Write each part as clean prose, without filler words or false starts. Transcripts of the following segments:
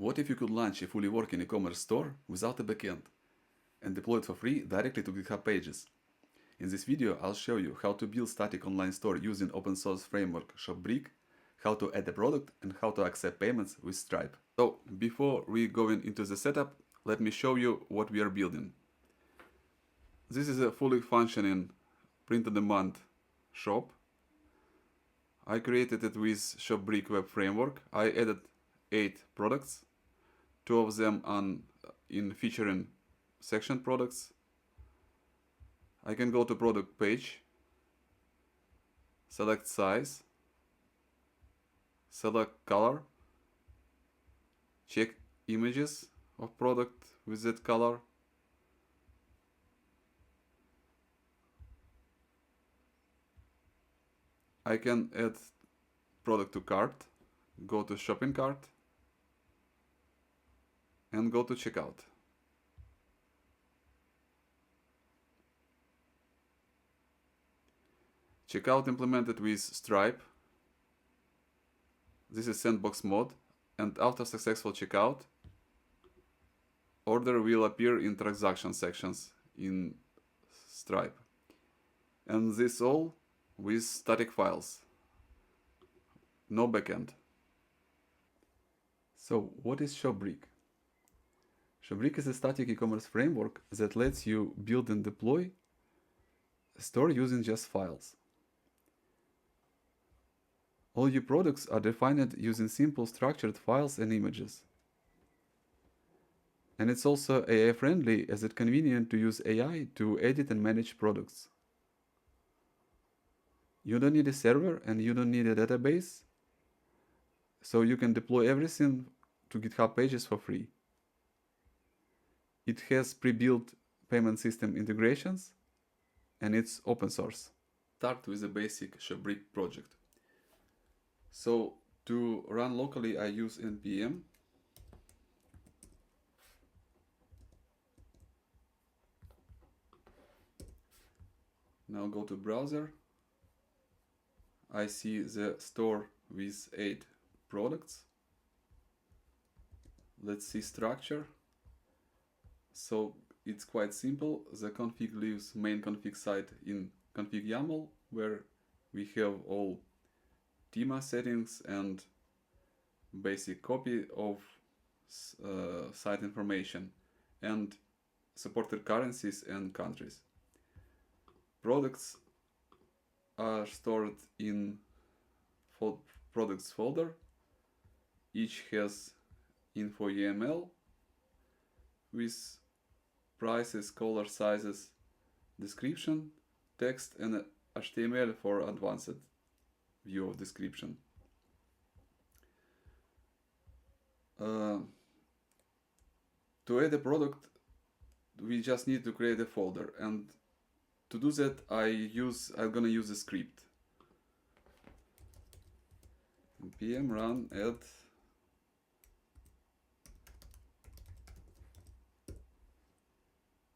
What if you could launch a fully working e-commerce store without a backend and deploy it for free directly to GitHub Pages? In this video, I'll show you how to build static online store using open source framework ShopBrick, how to add a product, and how to accept payments with Stripe. So, before we go into the setup, let me show you what we are building. This is a fully functioning print-on-demand shop. I created it with ShopBrick web framework. I added 8 products. 2 of them in featuring section products. I can go to product page, select size, select color, check images of product with that color. I can add product to cart, go to shopping cart, and go to checkout. Checkout implemented with Stripe. This is sandbox mode, and after successful checkout, order will appear in transaction sections in Stripe. And this all with static files. No backend. So what is ShopBrick? ShopBrick is a static e-commerce framework that lets you build and deploy a store using just files. All your products are defined using simple structured files and images. And it's also AI friendly, as it's convenient to use AI to edit and manage products. You don't need a server and you don't need a database, so you can deploy everything to GitHub Pages for free. It has pre-built payment system integrations and it's open source. Start with a basic ShopBrick project. So to run locally, I use npm. Now go to browser. I see the store with 8 products. Let's see structure. So it's quite simple. The config leaves main config site in config YAML, where we have all theme settings and basic copy of site information and supported currencies and countries. Products are stored in products folder. Each has info YAML with prices, color, sizes, description, text, and HTML for advanced view of description. To add a product, we just need to create a folder, and to do that I'm gonna use a script. npm run add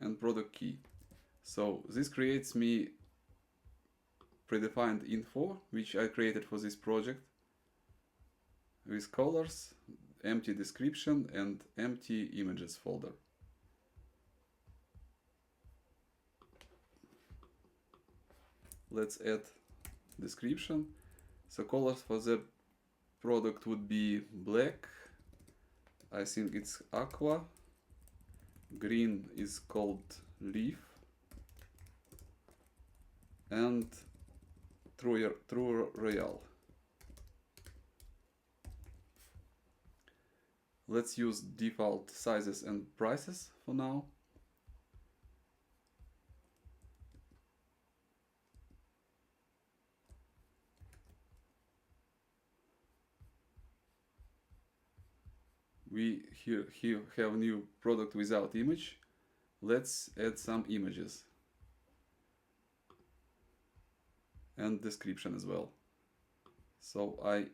and product key. So this creates me predefined info which I created for this project with colors, empty description, and empty images folder. Let's add description. So colors for the product would be black, I think it's aqua, green is called leaf, and true royal. Let's use default sizes and prices for now. We here have new product without image. Let's add some images and description as well. So I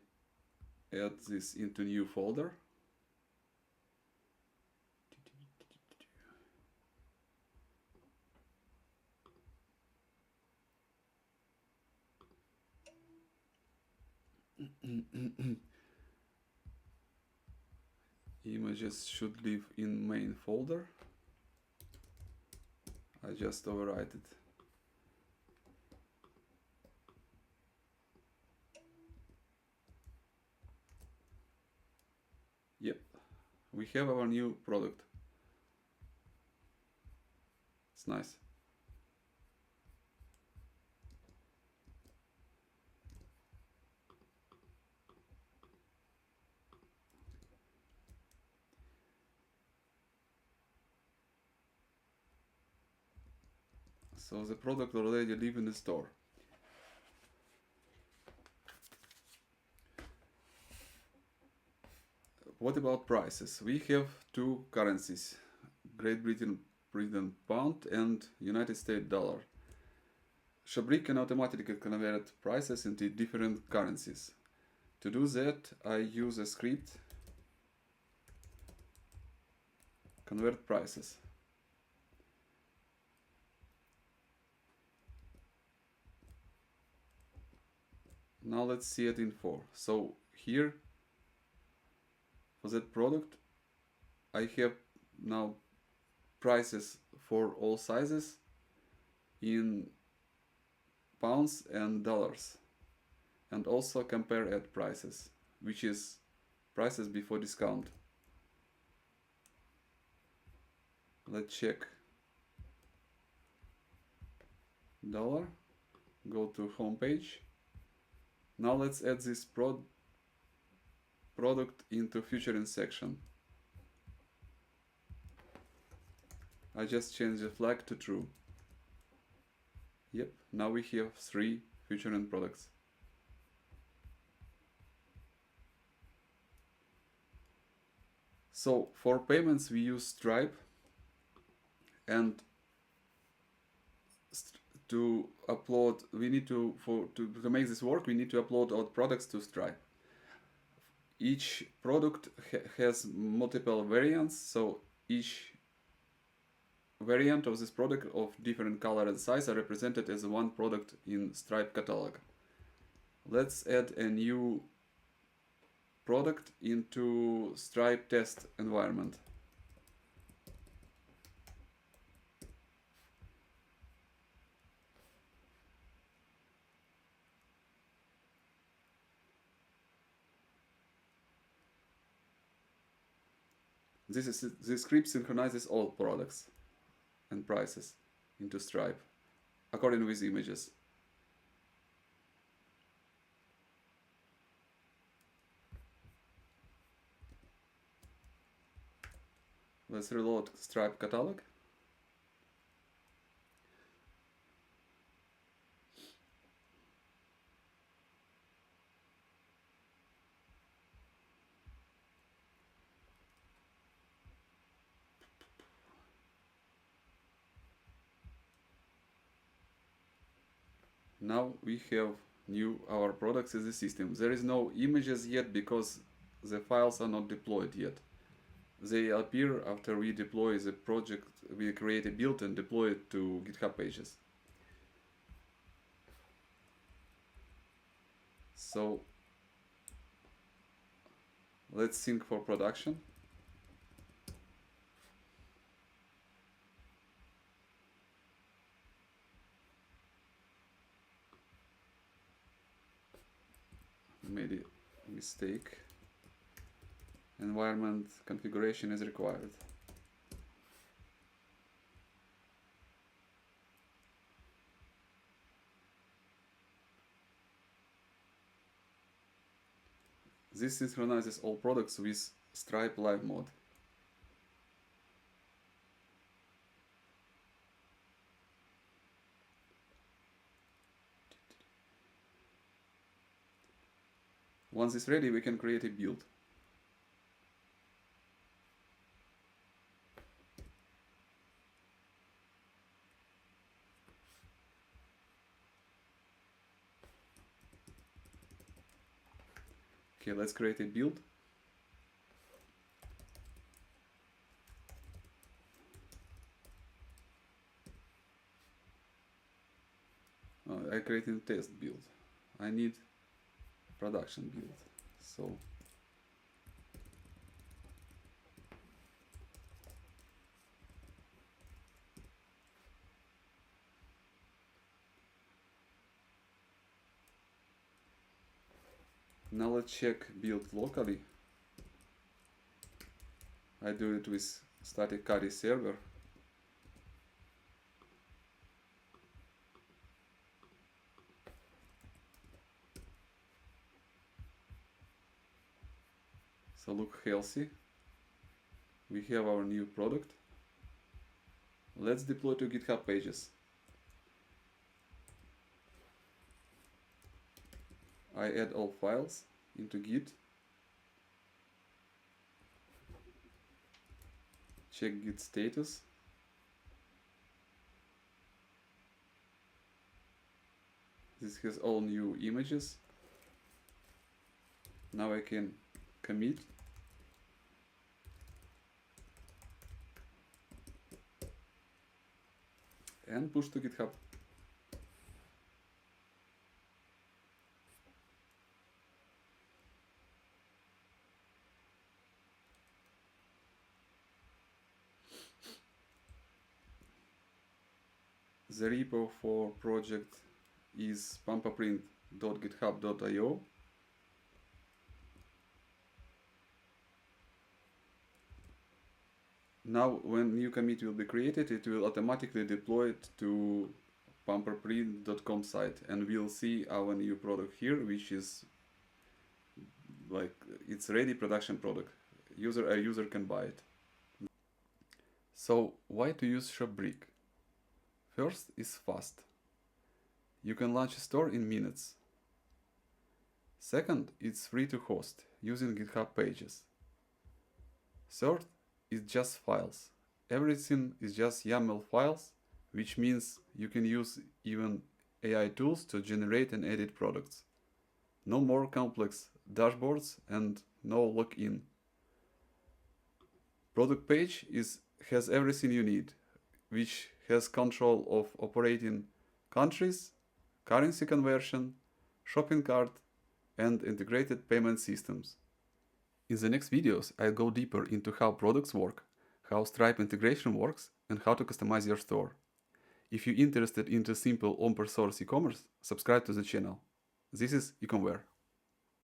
add this into new folder. Images should live in main folder. I just overwrite it. Yep, we have our new product. It's nice. So the product already live in the store. What about prices? We have two currencies, Great Britain pound and United States dollar. ShopBrick can automatically convert prices into different currencies. To do that, I use a script, convert prices. Now let's see it in 4. So here, for that product, I have now prices for all sizes in pounds and dollars, and also compare at prices, which is prices before discount. Let's check dollar, go to home page. Now let's add this product into featuring section. I just changed the flag to true. Yep, now we have 3 featuring products. So for payments we use Stripe, and to upload, we need to make this work, we need to upload our products to Stripe. Each product has multiple variants, so each variant of this product of different color and size are represented as one product in Stripe catalog. Let's add a new product into Stripe test environment. This script synchronizes all products and prices into Stripe according with images. Let's reload Stripe catalog. Now we have our products in the system. There is no images yet because the files are not deployed yet. They appear after we deploy the project, we create a build and deploy it to GitHub Pages. So let's sync for production. Made a mistake. Environment configuration is required. This synchronizes all products with Stripe Live mode. Once it's ready, we can create a build. Okay, let's create a build. I created a test build. I need production build. So Now let's check build locally. I do it with static carry server. So look healthy. We have our new product. Let's deploy to GitHub Pages. I add all files into Git. Check Git status. This has all new images. Now I can commit. And push to GitHub. The repo for project is pampaprint.github.io. Now when new commit will be created, it will automatically deploy it to pampaprint.com site, and we'll see our new product here, which is like it's ready production product. A user can buy it. So why to use ShopBrick? First is fast. You can launch a store in minutes. Second, it's free to host using GitHub Pages. Third, it's just files. Everything is just YAML files, which means you can use even AI tools to generate and edit products. No more complex dashboards and no login. Product page has everything you need, which has control of operating countries, currency conversion, shopping cart, and integrated payment systems. In the next videos, I'll go deeper into how products work, how Stripe integration works, and how to customize your store. If you're interested into simple open source e-commerce, subscribe to the channel. This is Ecomware.